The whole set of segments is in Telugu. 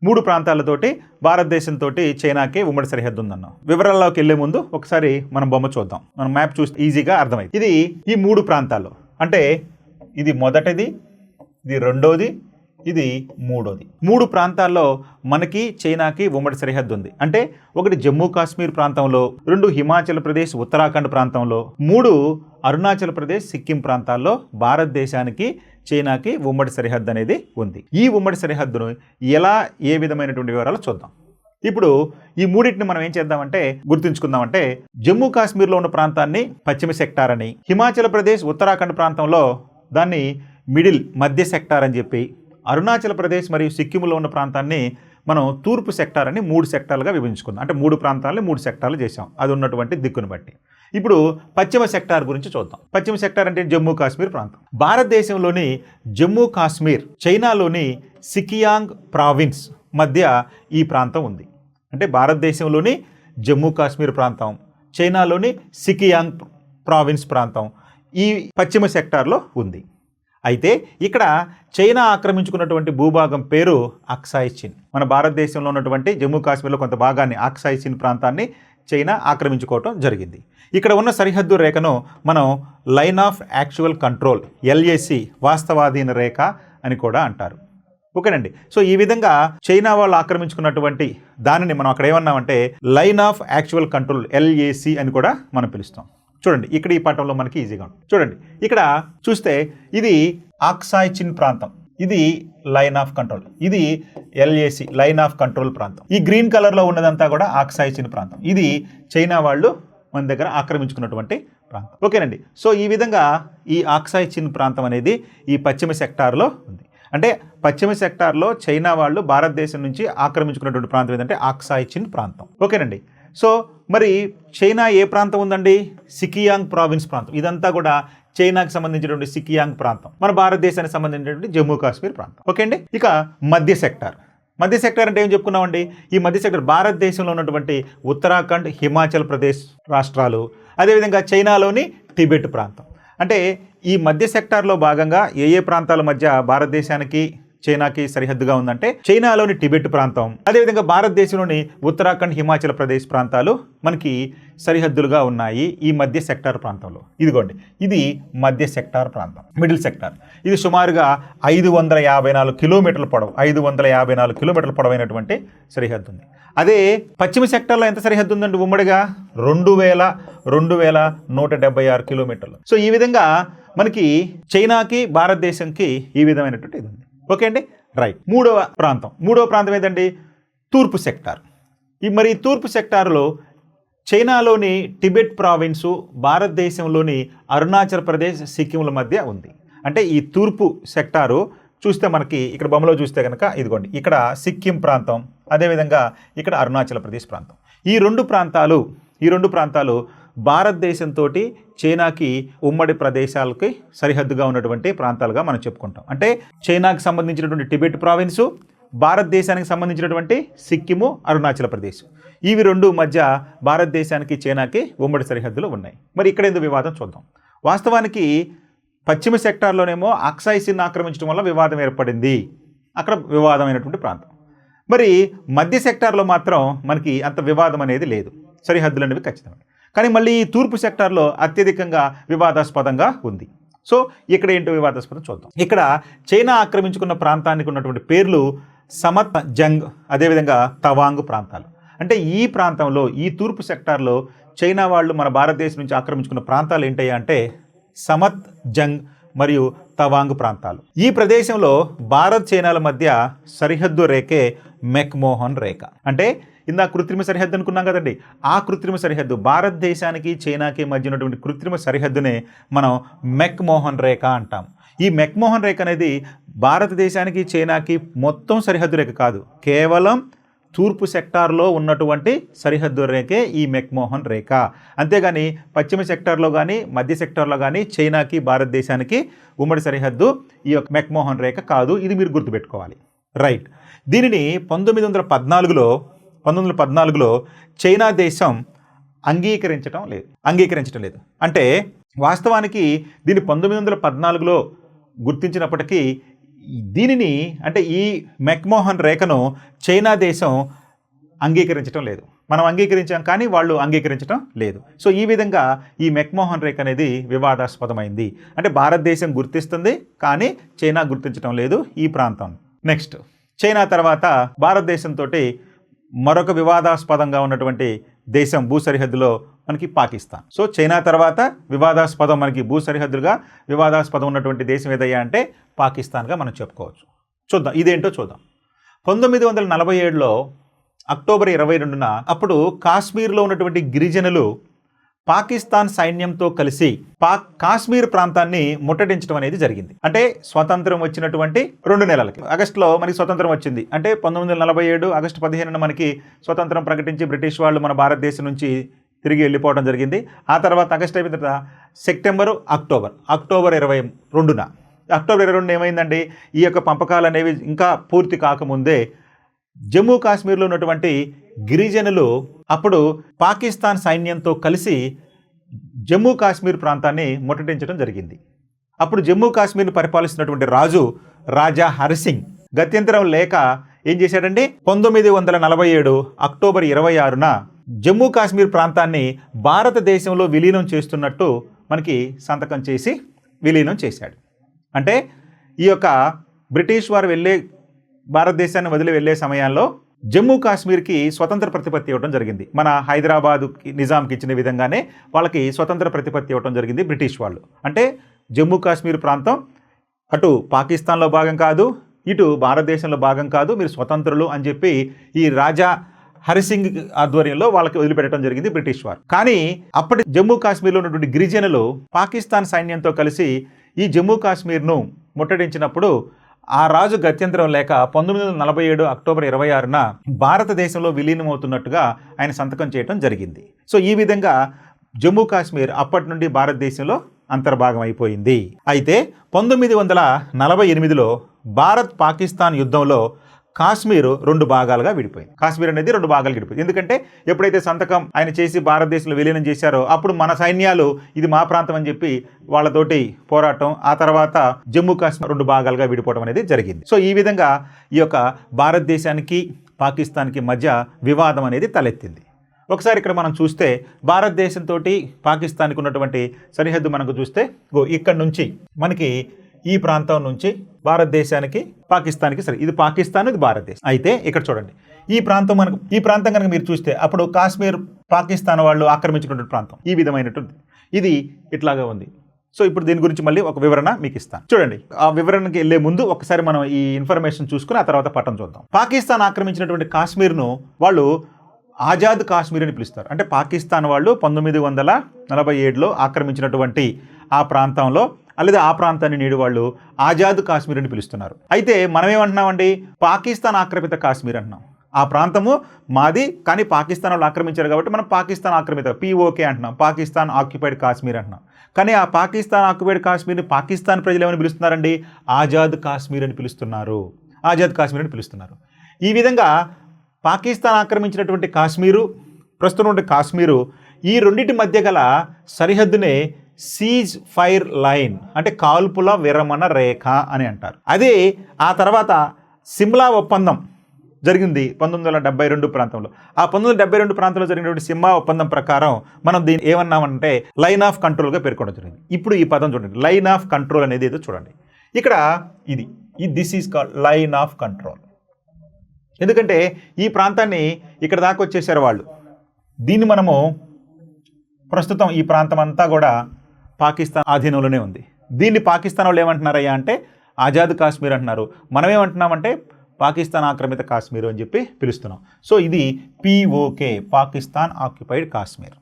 3 ప్రాంతాలతోటి భారతదేశంతో చైనాకి ఉమ్మడి సరిహద్దు ఉందన్నాం. వివరాల్లోకి వెళ్లే ముందు ఒకసారి మనం బొమ్మ చూద్దాం. మనం మ్యాప్ చూస్తే ఈజీగా అర్థమైంది. ఇది ఈ 3 ప్రాంతాలు అంటే ఇది మొదటిది, ఇది రెండోది, ఇది మూడోది. 3 ప్రాంతాల్లో మనకి చైనాకి ఉమ్మడి సరిహద్దు ఉంది. అంటే ఒకటి జమ్మూ కాశ్మీర్ ప్రాంతంలో, 2 హిమాచల్ ప్రదేశ్ ఉత్తరాఖండ్ ప్రాంతంలో, 3 అరుణాచల్ ప్రదేశ్ సిక్కిం ప్రాంతాల్లో భారతదేశానికి చైనాకి ఉమ్మడి సరిహద్దు అనేది ఉంది. ఈ ఉమ్మడి సరిహద్దును ఎలా ఏ విధమైనటువంటి వివరాలు చూద్దాం. ఇప్పుడు ఈ మూడింటిని మనం ఏం చేద్దామంటే గుర్తుంచుకుందామంటే జమ్మూ కాశ్మీర్లో ఉన్న ప్రాంతాన్ని పశ్చిమ సెక్టార్ అని, హిమాచల్ ప్రదేశ్ ఉత్తరాఖండ్ ప్రాంతంలో దాన్ని మధ్య సెక్టార్ అని చెప్పి, అరుణాచల్ ప్రదేశ్ మరియు సిక్కింలో ఉన్న ప్రాంతాన్ని మనం తూర్పు సెక్టార్ అని 3 సెక్టార్లుగా విభజించుకుందాం. అంటే 3 ప్రాంతాలని 3 సెక్టార్లు చేసాం అది ఉన్నటువంటి దిక్కును బట్టి. ఇప్పుడు పశ్చిమ సెక్టార్ గురించి చూద్దాం. పశ్చిమ సెక్టార్ అంటే జమ్మూ కాశ్మీర్ ప్రాంతం. భారతదేశంలోని జమ్మూ కాశ్మీర్ చైనాలోని సికియాంగ్ ప్రావిన్స్ మధ్య ఈ ప్రాంతం ఉంది. అంటే భారతదేశంలోని జమ్మూ కాశ్మీర్ ప్రాంతం, చైనాలోని సికియాంగ్ ప్రావిన్స్ ప్రాంతం ఈ పశ్చిమ సెక్టార్లో ఉంది. అయితే ఇక్కడ చైనా ఆక్రమించుకున్నటువంటి భూభాగం పేరు అక్సాయ్ చిన్. మన భారతదేశంలో ఉన్నటువంటి జమ్మూ కాశ్మీర్లో కొంత భాగాన్ని అక్సాయ్ చిన్ ప్రాంతాన్ని చైనా ఆక్రమించుకోవటం జరిగింది. ఇక్కడ ఉన్న సరిహద్దు రేఖను మనం line of actual control LAC వాస్తవాధీన రేఖ అని కూడా అంటారు. ఓకేనండి. సో ఈ విధంగా చైనా వాళ్ళు ఆక్రమించుకున్నటువంటి దానిని మనం అక్కడ ఏమన్నామంటే line of actual control LAC అని కూడా మనం పిలుస్తాం. చూడండి ఇక్కడ ఈ పటంలో మనకి ఈజీగా ఉంటుంది. చూడండి ఇక్కడ చూస్తే ఇది అక్సాయ్ చిన్ ప్రాంతం, ఇది లైన్ ఆఫ్ కంట్రోల్, ఇది LAC లైన్ ఆఫ్ కంట్రోల్ ప్రాంతం. ఈ గ్రీన్ కలర్లో ఉన్నదంతా కూడా అక్సాయ్ చిన్ ప్రాంతం. ఇది చైనా వాళ్ళు మన దగ్గర ఆక్రమించుకున్నటువంటి ప్రాంతం. ఓకేనండి. సో ఈ విధంగా ఈ అక్సాయ్ చిన్ ప్రాంతం అనేది ఈ పశ్చిమ సెక్టార్లో ఉంది. అంటే పశ్చిమ సెక్టార్లో చైనా వాళ్ళు భారతదేశం నుంచి ఆక్రమించుకున్నటువంటి ప్రాంతం ఏంటంటే అక్సాయ్ చిన్ ప్రాంతం. ఓకేనండి. సో మరి చైనా ఏ ప్రాంతం ఉందండి? సికియాంగ్ ప్రావిన్స్ ప్రాంతం. ఇదంతా కూడా చైనాకి సంబంధించినటువంటి సికియాంగ్ ప్రాంతం, మన భారతదేశానికి సంబంధించినటువంటి జమ్మూ కాశ్మీర్ ప్రాంతం. ఓకే అండి. ఇక మధ్య సెక్టార్. మధ్య సెక్టార్ అంటే ఏం చెప్పుకున్నామండి? ఈ మధ్య సెక్టార్ భారతదేశంలో ఉన్నటువంటి ఉత్తరాఖండ్, హిమాచల్ ప్రదేశ్ రాష్ట్రాలు, అదేవిధంగా చైనాలోని టిబెట్ ప్రాంతం. అంటే ఈ మధ్య సెక్టార్లో భాగంగా ఏ ప్రాంతాల మధ్య భారతదేశానికి చైనాకి సరిహద్దుగా ఉందంటే చైనాలోని టిబెట్ ప్రాంతం, అదేవిధంగా భారతదేశంలోని ఉత్తరాఖండ్, హిమాచల్ ప్రదేశ్ ప్రాంతాలు మనకి సరిహద్దులుగా ఉన్నాయి ఈ మధ్య సెక్టార్ ప్రాంతంలో. ఇదిగోండి ఇది మధ్య సెక్టార్ ప్రాంతం, మిడిల్ సెక్టార్. ఇది సుమారుగా 554 కిలోమీటర్ల పొడవు, 554 కిలోమీటర్ల పొడవైనటువంటి సరిహద్దు ఉంది. అదే పశ్చిమ సెక్టార్లో ఎంత సరిహద్దు ఉందండి ఉమ్మడిగా? 2176 కిలోమీటర్లు. సో ఈ విధంగా మనకి చైనాకి భారతదేశంకి ఈ విధమైనటువంటి ఇది ఉంది. ఓకే అండి. రైట్. మూడవ ప్రాంతం ఏంటండి? తూర్పు సెక్టార్. మరి తూర్పు సెక్టార్లో చైనాలోని టిబెట్ ప్రావిన్సు, భారతదేశంలోని అరుణాచల్ ప్రదేశ్, సిక్కింల మధ్య ఉంది. అంటే ఈ తూర్పు సెక్టారు చూస్తే మనకి ఇక్కడ బొమ్మలో చూస్తే కనుక ఇదిగోండి ఇక్కడ సిక్కిం ప్రాంతం, అదేవిధంగా ఇక్కడ అరుణాచల్ ప్రదేశ్ ప్రాంతం. ఈ రెండు ప్రాంతాలు భారతదేశంతో చైనాకి ఉమ్మడి ప్రదేశాలకి సరిహద్దుగా ఉన్నటువంటి ప్రాంతాలుగా మనం చెప్పుకుంటాం. అంటే చైనాకి సంబంధించినటువంటి టిబెట్ ప్రావిన్సు, భారతదేశానికి సంబంధించినటువంటి సిక్కిము, అరుణాచల్ ప్రదేశ్, ఇవి రెండు మధ్య భారతదేశానికి చైనాకి ఉమ్మడి సరిహద్దులు ఉన్నాయి. మరి ఇక్కడ ఎందుకు వివాదం చూద్దాం. వాస్తవానికి పశ్చిమ సెక్టార్లోనేమో అక్సాయ్ చిన్ ఆక్రమించడం వల్ల వివాదం ఏర్పడింది, అక్కడ వివాదమైనటువంటి ప్రాంతం. మరి మధ్య సెక్టార్లో మాత్రం మనకి అంత వివాదం అనేది లేదు, సరిహద్దులు అనేవి ఖచ్చితమే. కానీ మళ్ళీ ఈ తూర్పు సెక్టార్లో అత్యధికంగా వివాదాస్పదంగా ఉంది. సో ఇక్కడ ఏంటో వివాదాస్పదం చూద్దాం. ఇక్కడ చైనా ఆక్రమించుకున్న ప్రాంతానికి ఉన్నటువంటి పేర్లు సమత్ జంగ్, అదేవిధంగా తవాంగ్ ప్రాంతాలు. అంటే ఈ ప్రాంతంలో, ఈ తూర్పు సెక్టార్లో చైనా వాళ్ళు మన భారతదేశం నుంచి ఆక్రమించుకున్న ప్రాంతాలు ఏంటయ్యా అంటే సమత్ జంగ్ మరియు తవాంగ్ ప్రాంతాలు. ఈ ప్రదేశంలో భారత్ చైనాల మధ్య సరిహద్దు రేఖే మెక్మోహన్ రేఖ. అంటే ఇందా కృత్రిమ సరిహద్దు అనుకున్నాం కదండి, ఆ కృత్రిమ సరిహద్దు భారతదేశానికి చైనాకి మధ్య ఉన్నటువంటి కృత్రిమ సరిహద్దునే మనం మెక్మోహన్ రేఖ అంటాం. ఈ మెక్మోహన్ రేఖ అనేది భారతదేశానికి చైనాకి మొత్తం సరిహద్దు రేఖ కాదు, కేవలం తూర్పు సెక్టార్లో ఉన్నటువంటి సరిహద్దు రేఖే ఈ మెక్మోహన్ రేఖ. అంతేగాని పశ్చిమ సెక్టార్లో కానీ మధ్య సెక్టార్లో కానీ చైనాకి భారతదేశానికి ఉమ్మడి సరిహద్దు ఈ యొక్క మెక్మోహన్ రేఖ కాదు. ఇది మీరు గుర్తుపెట్టుకోవాలి. రైట్. దీనిని 1914లో చైనా దేశం అంగీకరించడం లేదు. అంటే వాస్తవానికి దీన్ని 1914లో గుర్తించినప్పటికీ దీనిని అంటే ఈ మెక్మోహన్ రేఖను చైనా దేశం అంగీకరించడం లేదు. మనం అంగీకరించాం కానీ వాళ్ళు అంగీకరించడం లేదు. సో ఈ విధంగా ఈ మెక్మోహన్ రేఖ అనేది వివాదాస్పదమైంది. అంటే భారతదేశం గుర్తిస్తుంది కానీ చైనా గుర్తించడం లేదు ఈ ప్రాంతం. నెక్స్ట్ చైనా తర్వాత భారతదేశంతో మరొక వివాదాస్పదంగా ఉన్నటువంటి దేశం భూ సరిహద్దులో మనకి పాకిస్తాన్. సో చైనా తర్వాత వివాదాస్పదం మనకి భూ సరిహద్దులుగా వివాదాస్పదం ఉన్నటువంటి దేశం ఏదయ్యా అంటే పాకిస్తాన్గా మనం చెప్పుకోవచ్చు. చూద్దాం ఇదేంటో చూద్దాం. 1947లో అక్టోబర్ 22న అప్పుడు కాశ్మీర్లో ఉన్నటువంటి గిరిజనులు పాకిస్తాన్ సైన్యంతో కలిసి కాశ్మీర్ ప్రాంతాన్ని ముట్టడించడం అనేది జరిగింది. అంటే స్వతంత్రం వచ్చినటువంటి 2 నెలలకి ఆగస్టులో మనకి స్వతంత్రం వచ్చింది. అంటే 1947 ఆగస్టు 15న మనకి స్వతంత్రం ప్రకటించి బ్రిటిష్ వాళ్ళు మన భారతదేశం నుంచి తిరిగి వెళ్ళిపోవడం జరిగింది. ఆ తర్వాత ఆగస్టు అయిపోయిన తర్వాత సెప్టెంబరు అక్టోబర్ 22న అక్టోబర్ 22న ఏమైందండి, ఈ యొక్క పంపకాలు అనేవి ఇంకా పూర్తి కాకముందే జమ్మూ కాశ్మీర్లో ఉన్నటువంటి గిరిజనులు అప్పుడు పాకిస్తాన్ సైన్యంతో కలిసి జమ్మూ కాశ్మీర్ ప్రాంతాన్ని ముట్టడించడం జరిగింది. అప్పుడు జమ్మూ కాశ్మీర్ని పరిపాలిస్తున్నటువంటి రాజా హరిసింగ్ గత్యంతరం లేక ఏం చేశాడండి, 1947 అక్టోబర్ 26న జమ్మూ కాశ్మీర్ ప్రాంతాన్ని భారతదేశంలో విలీనం చేస్తున్నట్టు మనకి సంతకం చేసి విలీనం చేశాడు. అంటే ఈ యొక్క బ్రిటిష్ వారు భారతదేశాన్ని వదిలి వెళ్ళే సమయంలో జమ్మూ కాశ్మీర్కి స్వతంత్ర ప్రతిపత్తి ఇవ్వడం జరిగింది. మన హైదరాబాద్కి నిజాంకి ఇచ్చిన విధంగానే వాళ్ళకి స్వతంత్ర ప్రతిపత్తి ఇవ్వడం జరిగింది బ్రిటిష్ వాళ్ళు. అంటే జమ్మూ కాశ్మీర్ ప్రాంతం అటు పాకిస్తాన్లో భాగం కాదు, ఇటు భారతదేశంలో భాగం కాదు, మీరు స్వతంత్రులు అని చెప్పి ఈ రాజా హరిసింగ్ ఆధ్వర్యంలో వాళ్ళకి వదిలిపెట్టడం జరిగింది బ్రిటిష్ వారు. కానీ అప్పటి జమ్మూ కాశ్మీర్లో ఉన్నటువంటి గిరిజనులు పాకిస్తాన్ సైన్యంతో కలిసి ఈ జమ్మూ కాశ్మీర్ను ముట్టడించినప్పుడు ఆ రాజు గత్యంతరం లేక 1947 అక్టోబర్ 26న భారతదేశంలో విలీనమవుతున్నట్టుగా ఆయన సంతకం చేయడం జరిగింది. సో ఈ విధంగా జమ్మూ కాశ్మీర్ అప్పటి నుండి భారతదేశంలో అంతర్భాగం అయిపోయింది. అయితే 1948లో భారత్ పాకిస్తాన్ యుద్ధంలో కాశ్మీర్ 2 భాగాలుగా విడిపోయింది. కాశ్మీర్ అనేది 2 భాగాలుగా విడిపోయింది. ఎందుకంటే ఎప్పుడైతే సంతకం ఆయన చేసి భారతదేశంలో విలీనం చేశారో అప్పుడు మన సైన్యాలు ఇది మా ప్రాంతం అని చెప్పి వాళ్ళతోటి పోరాటం, ఆ తర్వాత జమ్మూ కాశ్మీర్ 2 భాగాలుగా విడిపోవడం అనేది జరిగింది. సో ఈ విధంగా ఈ యొక్క భారతదేశానికి పాకిస్తాన్కి మధ్య వివాదం అనేది తలెత్తింది. ఒకసారి ఇక్కడ మనం చూస్తే భారతదేశంతో పాకిస్తాన్కి ఉన్నటువంటి సరిహద్దు మనకు చూస్తే ఇక్కడ నుంచి మనకి ఈ ప్రాంతం నుంచి భారతదేశానికి పాకిస్తాన్కి సరే ఇది పాకిస్తాన్, ఇది భారతదేశం. అయితే ఇక్కడ చూడండి ఈ ప్రాంతం కనుక మీరు చూస్తే అప్పుడు కాశ్మీర్ పాకిస్తాన్ వాళ్ళు ఆక్రమించినటువంటి ప్రాంతం ఈ విధమైనటువంటి ఇది ఇట్లాగా ఉంది. సో ఇప్పుడు దీని గురించి మళ్ళీ ఒక వివరణ మీకు ఇస్తాను. చూడండి ఆ వివరణకి వెళ్ళే ముందు ఒకసారి మనం ఈ ఇన్ఫర్మేషన్ చూసుకుని ఆ తర్వాత పట్టం చూద్దాం. పాకిస్తాన్ ఆక్రమించినటువంటి కాశ్మీర్ను వాళ్ళు ఆజాద్ కాశ్మీర్ అని పిలుస్తారు. అంటే పాకిస్తాన్ వాళ్ళు 1947లో ఆక్రమించినటువంటి ఆ ప్రాంతంలో లేదా ఆ ప్రాంతాన్ని నేడు వాళ్ళు ఆజాద్ కాశ్మీర్ అని పిలుస్తున్నారు. అయితే మనం ఏమంటున్నామండి, పాకిస్తాన్ ఆక్రమిత కాశ్మీర్ అంటున్నాం. ఆ ప్రాంతము మాది కానీ పాకిస్తాన్ వాళ్ళు ఆక్రమించారు కాబట్టి మనం పాకిస్తాన్ ఆక్రమిత POK అంటున్నాం, పాకిస్తాన్ ఆక్యుపైడ్ కాశ్మీర్ అంటున్నాం. కానీ ఆ పాకిస్తాన్ ఆక్యుపైడ్ కాశ్మీర్ని పాకిస్తాన్ ప్రజలు ఏమని పిలుస్తున్నారండి, ఆజాద్ కాశ్మీర్ అని పిలుస్తున్నారు. ఆజాద్ కాశ్మీర్ అని పిలుస్తున్నారు. ఈ విధంగా పాకిస్తాన్ ఆక్రమించినటువంటి కాశ్మీరు, ప్రస్తుతం ఉన్న కాశ్మీరు, ఈ రెండింటి మధ్య గల సరిహద్దునే సీజ్ ఫైర్ లైన్ అంటే కాల్పుల విరమణ రేఖ అని అంటారు. అదే ఆ తర్వాత సిమ్లా ఒప్పందం జరిగింది 1972 ప్రాంతంలో. ఆ 1972 ప్రాంతంలో జరిగినటువంటి సిమ్లా ఒప్పందం ప్రకారం మనం దీన్ని ఏమన్నామంటే లైన్ ఆఫ్ కంట్రోల్గా పేర్కొనడం జరిగింది. ఇప్పుడు ఈ పదం చూడండి, లైన్ ఆఫ్ కంట్రోల్ అనేది ఏదో చూడండి. ఇక్కడ this is called line of control. ఎందుకంటే ఈ ప్రాంతాన్ని ఇక్కడ దాకా వచ్చేసారు వాళ్ళు. దీన్ని మనము ప్రస్తుతం ఈ ప్రాంతం అంతా కూడా పాకిస్తాన్ ఆధీనంలోనే ఉంది. దీన్ని పాకిస్తాన్ వాళ్ళు ఏమంటున్నారయ్యా అంటే ఆజాద్ కాశ్మీర్ అంటున్నారు. మనం ఏమంటున్నామంటే పాకిస్తాన్ ఆక్రమిత కాశ్మీర్ అని చెప్పి పిలుస్తున్నాం. సో ఇది POK, పాకిస్తాన్ ఆక్యుపైడ్ కాశ్మీర్.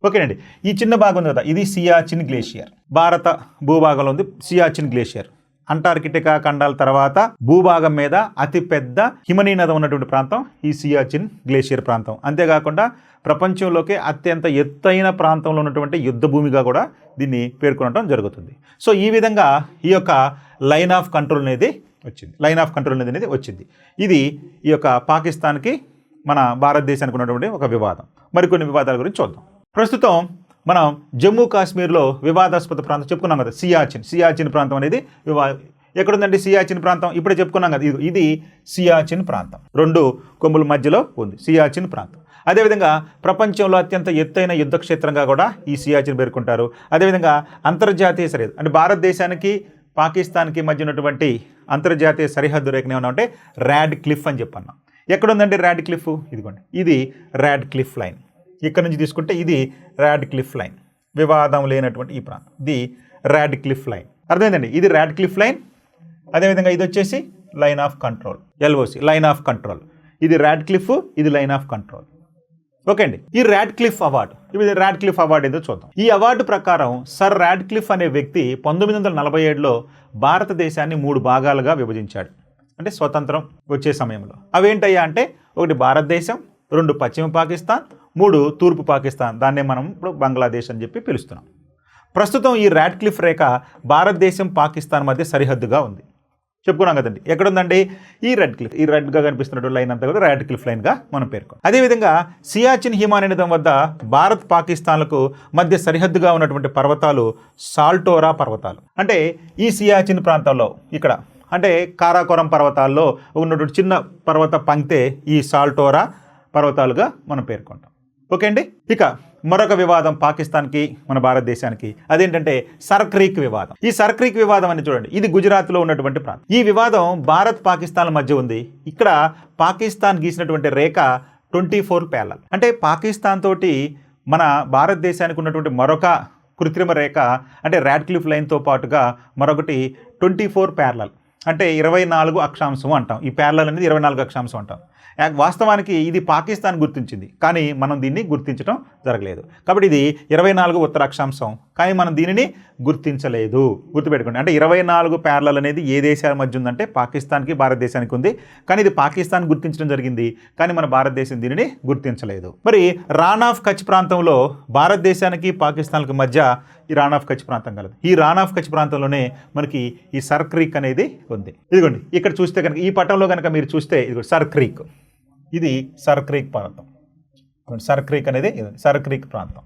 ఓకేనండి. ఈ చిన్న భాగం ఉంది కదా, ఇది సియాచిన్ గ్లేషియర్. భారత భూభాగంలో ఉంది సియాచిన్ గ్లేషియర్. అంటార్కిటికా ఖండాల తర్వాత భూభాగం మీద అతిపెద్ద హిమనీనదం ఉన్నటువంటి ప్రాంతం ఈ సియాచిన్ గ్లేషియర్ ప్రాంతం. అంతేకాకుండా ప్రపంచంలోకే అత్యంత ఎత్తైన ప్రాంతంలో ఉన్నటువంటి యుద్ధ భూమిగా కూడా దీన్ని పేర్కొనడం జరుగుతుంది. సో ఈ విధంగా ఈ యొక్క లైన్ ఆఫ్ కంట్రోల్ అనేది వచ్చింది. ఇది ఈ యొక్క పాకిస్తాన్కి మన భారతదేశానికి ఉన్నటువంటి ఒక వివాదం. మరికొన్ని వివాదాల గురించి చూద్దాం. ప్రస్తుతం మనం జమ్మూ కాశ్మీర్లో వివాదాస్పద ప్రాంతం చెప్పుకున్నాం కదా, సియాచిన్ ప్రాంతం అనేది ఎక్కడుందండి సియాచిన్ ప్రాంతం, ఇప్పుడే చెప్పుకున్నాం కదా, ఇది సియాచిన్ ప్రాంతం, 2 కొమ్ముల మధ్యలో ఉంది సియాచిన్ ప్రాంతం. అదేవిధంగా ప్రపంచంలో అత్యంత ఎత్తైన యుద్ధ క్షేత్రంగా కూడా ఈ సియాచిన్ పేర్కొంటారు. అదేవిధంగా అంతర్జాతీయ సరిహద్దు అంటే భారతదేశానికి పాకిస్తాన్కి మధ్య ఉన్నటువంటి అంతర్జాతీయ సరిహద్దు రేఖ ఏమన్నా అంటే ర్యాడ్ క్లిఫ్ అని చెప్పన్నాం. ఎక్కడుందండి ర్యాడ్ క్లిఫ్, ఇదిగోండి ఇది ర్యాడ్ క్లిఫ్ లైన్. ఇక్కడ నుంచి తీసుకుంటే ఇది ర్యాడ్ క్లిఫ్ లైన్, వివాదం లేనటువంటి ఈ ప్రాంతం, ఇది ర్యాడ్ క్లిఫ్ లైన్. అర్థమైందండి, ఇది ర్యాడ్ క్లిఫ్ లైన్. అదేవిధంగా ఇది వచ్చేసి line of control, LOC line of control. ఇది ర్యాడ్ క్లిఫ్, ఇది లైన్ ఆఫ్ కంట్రోల్. ఓకే అండి, ఈ ర్యాడ్ క్లిఫ్ అవార్డు, ఇది ర్యాడ్ క్లిఫ్ అవార్డు ఏదో చూద్దాం. ఈ అవార్డు ప్రకారం సర్ ర్యాడ్ క్లిఫ్ అనే వ్యక్తి 1947లో భారతదేశాన్ని 3 భాగాలుగా విభజించాడు, అంటే స్వతంత్రం వచ్చే సమయంలో. అవేంటయ్యా అంటే 1 భారతదేశం, 2 పశ్చిమ పాకిస్తాన్, 3 తూర్పు పాకిస్తాన్. దాన్నే మనం ఇప్పుడు బంగ్లాదేశ్ అని చెప్పి పిలుస్తున్నాం. ప్రస్తుతం ఈ ర్యాడ్ క్లిఫ్ రేఖ భారతదేశం పాకిస్తాన్ మధ్య సరిహద్దుగా ఉంది, చెప్పుకున్నాం కదండి. ఎక్కడుందండి ఈ రెడ్ క్లిఫ్, ఈ రెడ్గా కనిపిస్తున్నటువంటి లైన్ అంతా కూడా ర్యాడ్ క్లిఫ్ లైన్గా మనం పేర్కొన్నాం. అదేవిధంగా సియాచిన్ హిమానీనదం వద్ద భారత్ పాకిస్తాన్లకు మధ్య సరిహద్దుగా ఉన్నటువంటి పర్వతాలు సాల్టోరా పర్వతాలు. అంటే ఈ సియాచిన్ ప్రాంతంలో ఇక్కడ అంటే కారాకోరం పర్వతాల్లో ఉన్నటువంటి చిన్న పర్వత పంక్తే ఈ సాల్టోరా పర్వతాలుగా మనం పేర్కొంటాం. ఓకే అండి, ఇక మరొక వివాదం పాకిస్తాన్కి మన భారతదేశానికి, అదేంటంటే సర్ క్రీక్ వివాదం. ఈ సర్ క్రీక్ వివాదం అని చూడండి, ఇది గుజరాత్లో ఉన్నటువంటి ప్రాంతం. ఈ వివాదం భారత్ పాకిస్తాన్ల మధ్య ఉంది. ఇక్కడ పాకిస్తాన్ గీసినటువంటి రేఖ 24 ప్యారలల్. అంటే పాకిస్తాన్ తోటి మన భారతదేశానికి ఉన్నటువంటి మరొక కృత్రిమ రేఖ అంటే ర్యాడ్ క్లిఫ్ లైన్తో పాటుగా మరొకటి 24 ప్యారలల్, అంటే 24 అక్షాంశం అంటాం. ఈ ప్యారలల్ అనేది 24 అక్షాంశం అంటాం. వాస్తవానికి ఇది పాకిస్తాన్ గుర్తించింది, కానీ మనం దీన్ని గుర్తించడం జరగలేదు. కాబట్టి ఇది 24 ఉత్తర అక్షాంశం, కానీ మనం దీనిని గుర్తించలేదు. గుర్తుపెట్టుకోండి, అంటే 24 ప్యారలల్ అనేది ఏ దేశాల మధ్య ఉందంటే పాకిస్తాన్కి భారతదేశానికి ఉంది, కానీ ఇది పాకిస్తాన్ గుర్తించడం జరిగింది, కానీ మన భారతదేశం దీనిని గుర్తించలేదు. మరి రాన్ ఆఫ్ కచ్ ప్రాంతంలో భారతదేశానికి పాకిస్తాన్కి మధ్య ఈ రాన్ ఆఫ్ కచ్ ప్రాంతం కలదు. ఈ రాన్ ఆఫ్ కచ్ ప్రాంతంలోనే మనకి ఈ సర్ క్రీక్ అనేది ఉంది. ఇదిగోండి, ఇక్కడ చూస్తే కనుక ఈ పటంలో కనుక మీరు చూస్తే ఇదిగోండి సర్ క్రీక్, ఇది సర్ క్రీక్ ప్రాంతం. సర్ క్రీక్ అనేది సర్ క్రీక్ ప్రాంతం.